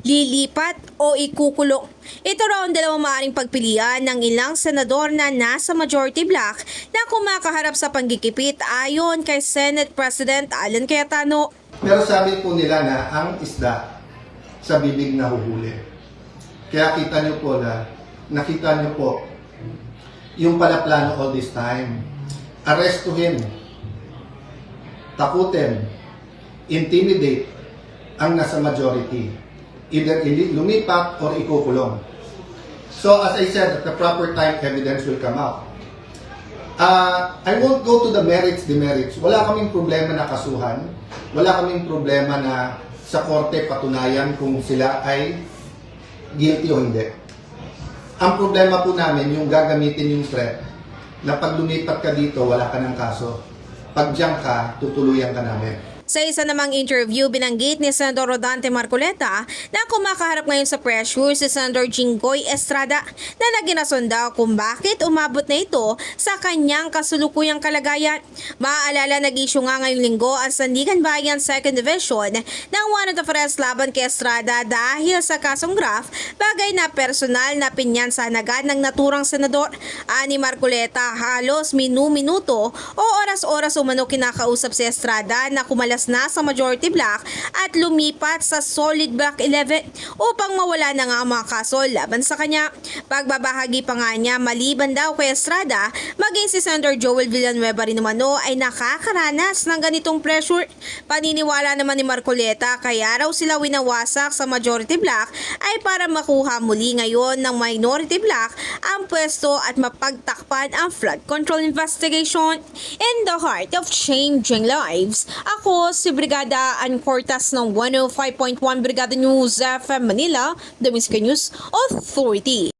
lilipat o ikukulong. Ito raw ang dalawang maaaring pagpilian ng ilang senador na nasa majority block na kumakaharap sa panggigipit ayon kay Senate President Alan Cayetano. Pero sabi po nila na ang isda sa bibig nahuhuli. Kaya nakita niyo po yung pala plano all this time. Arestuhin, takutin, intimidate ang nasa majority. Either lumipat or ikukulong. So as I said, at the proper time, evidence will come out. I won't go to the merits, demerits. Wala kaming problema na kasuhan. Wala kaming problema na sa korte patunayan kung sila ay guilty o hindi. Ang problema po namin, yung gagamitin yung threat na pag lumipat ka dito, wala ka ng kaso. Pag diyan ka, tutuluyan ka namin. Sa isa namang interview, binanggit ni Senador Rodante Marcoleta na kumakaharap ngayon sa pressure si Senador Jinggoy Estrada na naginason daw kung bakit umabot na ito sa kanyang kasulukuyang kalagayan. Maaalala, nag-issue nga ngayong linggo ang Sandigan Bayan 2nd Division ng warrant of arrest laban kay Estrada dahil sa kasong graft, bagay na personal na pinyansanagan ng naturang senador. Ani Marcoleta, halos minu-minuto o oras-oras umano kinakausap si Estrada na kumalas na sa majority block at lumipat sa solid block 11 upang mawala na nga ang mga kaso laban sa kanya. Pagbabahagi pa nga niya, maliban daw kay Estrada, maging si Senator Joel Villanueva rin umano ay nakakaranas ng ganitong pressure. Paniniwala naman ni Marcoleta, kaya raw sila winawasak sa majority block ay para makuha muli ngayon ng minority block ang pwesto at mapagtakpan ang flood control investigation. In the heart of changing lives, ako si Brigada Ann Cortas ng 105.1 Brigada News FM Manila, The Music News Authority.